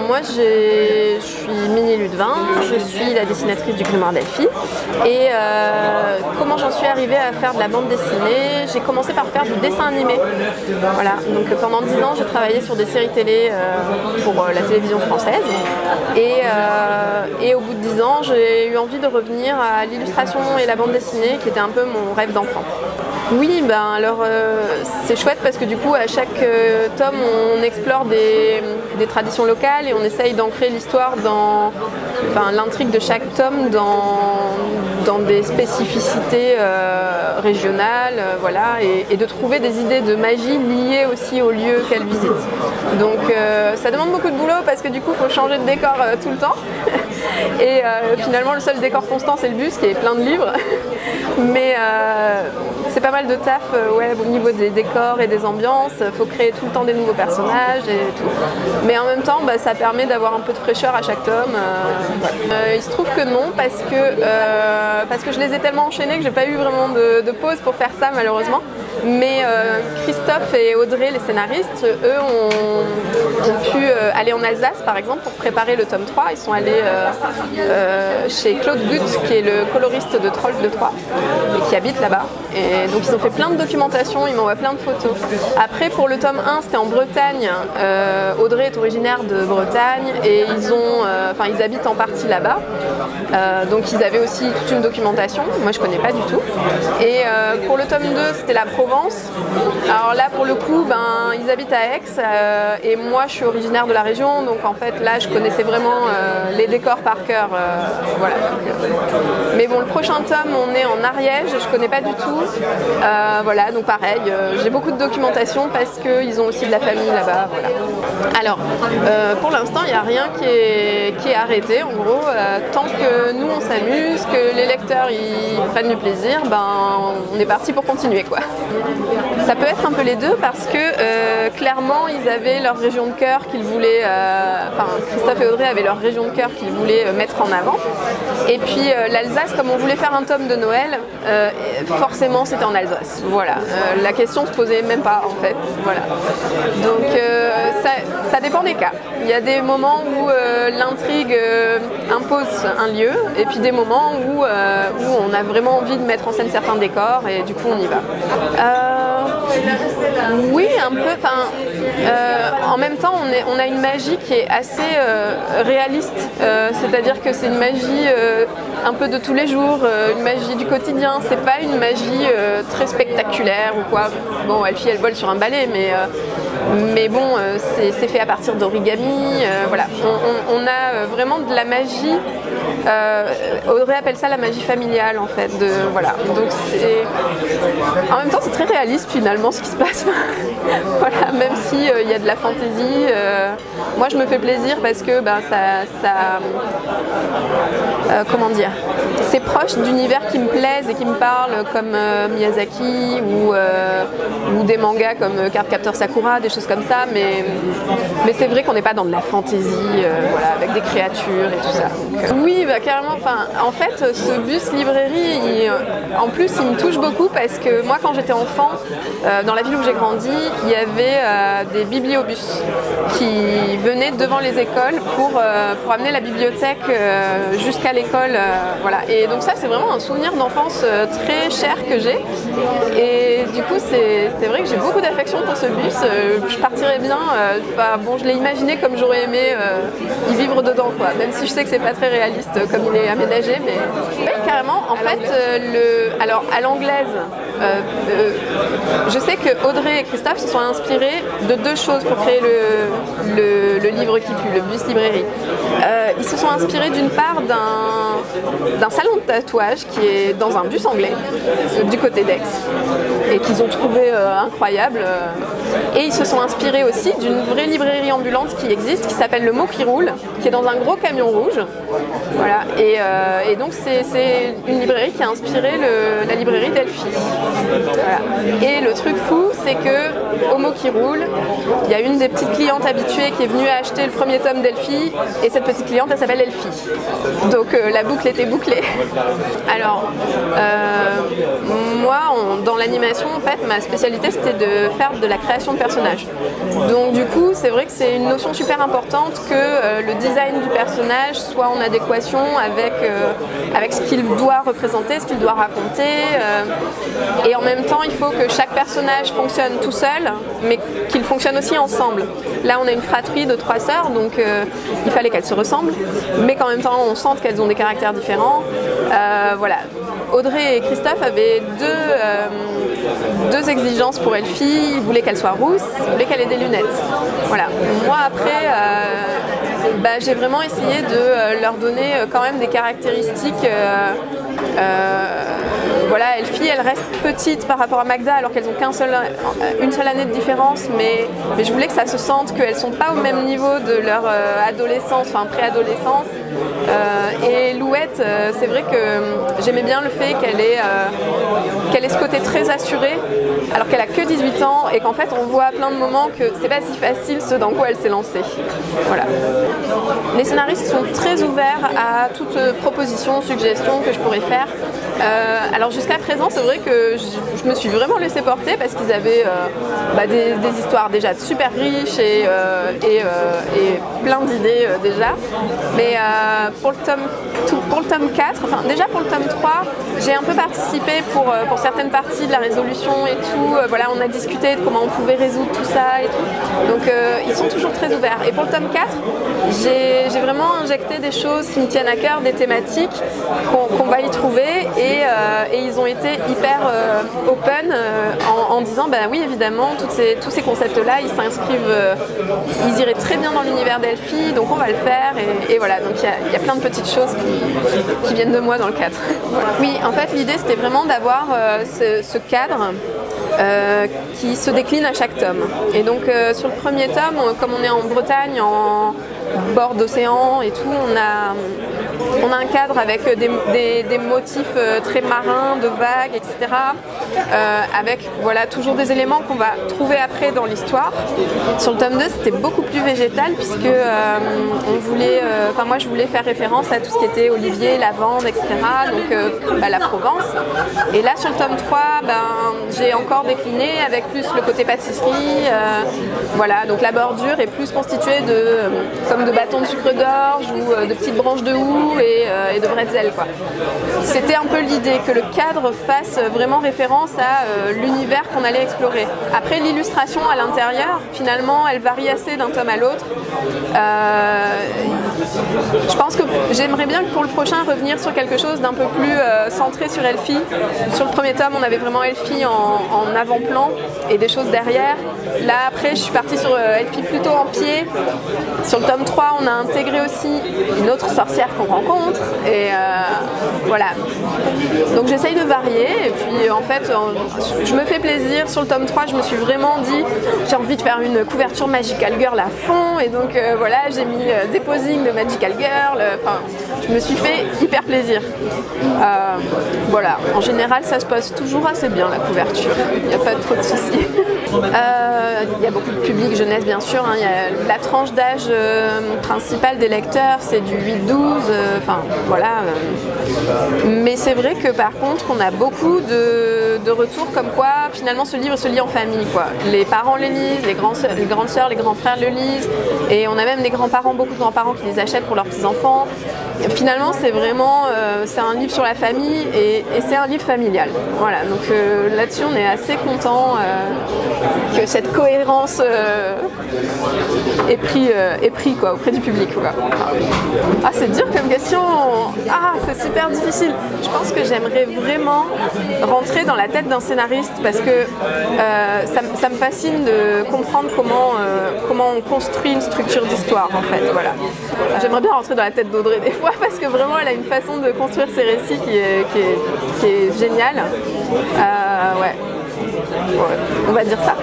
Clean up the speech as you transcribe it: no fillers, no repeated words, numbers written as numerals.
Moi je suis Minnie Ludvin, je suis la dessinatrice du Grimoire d'Elfie. Et comment j'en suis arrivée à faire de la bande dessinée? J'ai commencé par faire du dessin animé. Voilà. Donc pendant 10 ans j'ai travaillé sur des séries télé pour la télévision française. Et au bout de 10 ans j'ai eu envie de revenir à l'illustration et la bande dessinée qui était un peu mon rêve d'enfant. Oui, c'est chouette parce que du coup à chaque tome on explore des traditions locales et on essaye d'ancrer l'histoire l'intrigue de chaque tome dans des spécificités régionales, voilà, et de trouver des idées de magie liées aussi au lieu qu'elle visite. Donc ça demande beaucoup de boulot parce que du coup il faut changer de décor tout le temps. Et finalement le seul décor constant c'est le bus qui est plein de livres. Mais c'est pas mal de taf au niveau des décors et des ambiances. Il faut créer tout le temps des nouveaux personnages et tout. Mais en même temps ça permet d'avoir un peu de fraîcheur à chaque tome. Il se trouve que non parce que je les ai tellement enchaînés que j'ai pas eu vraiment de pause pour faire ça malheureusement. Mais Christophe et Audrey, les scénaristes, eux ont pu aller en Alsace par exemple pour préparer le tome 3. Ils sont allés chez Claude Gutt qui est le coloriste de Trolls de Troyes et qui habite là-bas. Et donc ils ont fait plein de documentation, ils m'envoient plein de photos. Après pour le tome 1 c'était en Bretagne. Audrey est originaire de Bretagne et ils habitent en partie là-bas. Donc ils avaient aussi toute une documentation, moi je connais pas du tout. Et pour le tome 2 c'était la Provence. Alors là pour le coup ils habitent à Aix et moi je suis originaire de la région, donc en fait là je connaissais vraiment les décors par cœur. Voilà. Mais bon, le prochain tome on est en Ariège, je connais pas du tout. Voilà, donc pareil, j'ai beaucoup de documentation parce qu'ils ont aussi de la famille là-bas. Voilà. Alors pour l'instant il n'y a rien qui est arrêté en gros. Tant que nous on s'amuse, que les lecteurs ils prennent du plaisir, on est parti pour continuer quoi. Ça peut être un peu les deux parce que clairement ils avaient leur région de cœur qu'ils voulaient, Christophe et Audrey avaient leur région de cœur qu'ils voulaient mettre en avant. Et puis l'Alsace, comme on voulait faire un tome de Noël, forcément c'était en Alsace. Voilà, la question se posait même pas en fait. Voilà. Donc ça dépend des cas. Il y a des moments où l'intrigue impose un lieu et puis des moments où on a vraiment envie de mettre en scène certains décors et du coup on y va. Oui, un peu. En même temps, on a une magie qui est assez réaliste. C'est-à-dire que c'est une magie un peu de tous les jours, une magie du quotidien. C'est pas une magie très spectaculaire ou quoi. Bon, Elfie, elle vole sur un balai, mais bon, c'est fait à partir d'origami. Voilà, on a vraiment de la magie. Audrey appelle ça la magie familiale en fait. Voilà. Donc en même temps c'est très réaliste finalement ce qui se passe. Voilà, même si il y a de la fantaisie. Moi je me fais plaisir parce que comment dire, c'est proche d'univers qui me plaisent et qui me parlent comme Miyazaki ou des mangas comme Cardcaptor Sakura, des choses comme ça. Mais c'est vrai qu'on n'est pas dans de la fantaisie, voilà, avec des créatures et tout ça. Donc, oui, carrément. En fait, ce bus librairie, en plus, il me touche beaucoup parce que moi, quand j'étais enfant, dans la ville où j'ai grandi, il y avait des bibliobus qui venaient devant les écoles pour amener la bibliothèque jusqu'à l'école. Voilà. Et donc ça, c'est vraiment un souvenir d'enfance très cher que j'ai. Et du coup, c'est vrai que j'ai beaucoup d'affection pour ce bus. Je partirais bien. Bon, je l'ai imaginé comme j'aurais aimé y vivre dedans, quoi. Même si je sais que c'est pas très réaliste comme il est aménagé, mais oui, carrément. En fait, alors à l'anglaise, je sais que Audrey et Christophe se sont inspirés de deux choses pour créer le livre qui pue, le bus librairie. Ils se sont inspirés d'une part d'un salon de tatouage qui est dans un bus anglais du côté d'Aix et qu'ils ont trouvé incroyable. Et ils se sont inspirés aussi d'une vraie librairie ambulante qui existe, qui s'appelle Le Mot qui roule, qui est dans un gros camion rouge. Voilà. Et donc c'est une librairie qui a inspiré la librairie d'Elfie. Voilà. Et le truc fou, c'est que au Mot qui roule, il y a une des petites clientes habituées qui est venue acheter le premier tome d'Elfie, et cette petite cliente, elle s'appelle Elfie. Donc la boucle était bouclée. Alors, moi, dans l'animation, en fait, ma spécialité, c'était de faire de la création de personnages. Donc du coup, c'est vrai que c'est une notion super importante que le design du personnage soit en adéquation avec ce qu'il doit représenter, ce qu'il doit raconter. Et en même temps, il faut que chaque personnage fonctionne tout seul, mais qu'il fonctionne aussi ensemble. Là, on a une fratrie de 3 sœurs, donc il fallait qu'elles se ressemblent, mais qu'en même temps, on sente qu'elles ont des caractères différents. Voilà. Audrey et Christophe avaient deux exigences pour Elfie. Ils voulaient qu'elle soit rousse, ils voulaient qu'elle ait des lunettes. Voilà. Moi, après, j'ai vraiment essayé de leur donner quand même des caractéristiques. Voilà, Elfie, elle reste petite par rapport à Magda, alors qu'elles ont une seule année de différence, mais je voulais que ça se sente qu'elles ne sont pas au même niveau de leur adolescence, enfin préadolescence. Et Louette, c'est vrai que j'aimais bien le fait qu'elle ait ce côté très assuré, alors qu'elle a que 18 ans et qu'en fait on voit à plein de moments que c'est pas si facile ce dans quoi elle s'est lancée. Voilà. Les scénaristes sont très ouverts à toute proposition, suggestion que je pourrais faire. Alors jusqu'à présent, c'est vrai que je me suis vraiment laissée porter parce qu'ils avaient des histoires déjà super riches et plein d'idées déjà. Mais pour le tome 4, enfin déjà pour le tome 3, j'ai un peu participé pour certaines parties de la résolution et tout. Voilà, on a discuté de comment on pouvait résoudre tout ça et tout. Donc ils sont toujours très ouverts. Et pour le tome 4, j'ai vraiment injecté des choses qui me tiennent à cœur, des thématiques qu'on va y trouver. Et ils ont été hyper open en disant oui évidemment tous ces concepts-là ils s'inscrivent, ils iraient très bien dans l'univers d'Elfie, donc on va le faire et voilà, donc il y a plein de petites choses qui viennent de moi dans le cadre. Oui, en fait l'idée c'était vraiment d'avoir ce cadre qui se décline à chaque tome. Et donc sur le premier tome, comme on est en Bretagne, en bord d'océan et tout, on a un cadre avec des motifs très marins, de vagues, etc. Avec voilà, toujours des éléments qu'on va trouver après dans l'histoire. Sur le tome 2, c'était beaucoup plus végétal puisque moi je voulais faire référence à tout ce qui était olivier, lavande, etc. Donc la Provence. Et là sur le tome 3, j'ai encore décliné avec plus le côté pâtisserie. Voilà, donc la bordure est plus constituée comme de bâtons de sucre d'orge ou de petites branches de houx et de bretzel, quoi. C'était un peu l'idée que le cadre fasse vraiment référence à l'univers qu'on allait explorer. Après l'illustration à l'intérieur, finalement, elle varie assez d'un tome à l'autre. Je pense que j'aimerais bien pour le prochain revenir sur quelque chose d'un peu plus centré sur Elfie. Sur le premier tome, on avait vraiment Elfie en avant-plan et des choses derrière. Là, après, je suis partie sur Elfie plutôt en pied. Sur le tome 3, on a intégré aussi une autre sorcière qu'on rencontre. Et voilà. Donc j'essaye de varier. Et puis en fait, je me fais plaisir. Sur le tome 3, je me suis vraiment dit, j'ai envie de faire une couverture Magical Girl à fond. Et donc voilà, j'ai mis des posings de Magical Girl. Enfin, je me suis fait hyper plaisir. Voilà. En général, ça se passe toujours assez bien, la couverture. Il n'y a pas trop de soucis. Il y a beaucoup de public jeunesse bien sûr, hein. Il y a la tranche d'âge principale des lecteurs, c'est du 8-12, enfin voilà. Mais c'est vrai que par contre on a beaucoup de retours comme quoi finalement ce livre se lit en famille, quoi. Les parents les lisent, les grandes sœurs, les grands frères le lisent, et on a même des grands-parents, beaucoup de grands-parents qui les achètent pour leurs petits-enfants. Finalement c'est vraiment c'est un livre sur la famille et c'est un livre familial. Voilà, donc là-dessus on est assez content que cette cohérence est pris quoi, auprès du public, quoi. Ah, c'est dur comme question. Ah, c'est super difficile. Je pense que j'aimerais vraiment rentrer dans la tête d'un scénariste parce que ça me fascine de comprendre comment on construit une structure d'histoire en fait. Voilà. J'aimerais bien rentrer dans la tête d'Audrey des fois parce que vraiment elle a une façon de construire ses récits qui est géniale. Ouais. On va dire ça.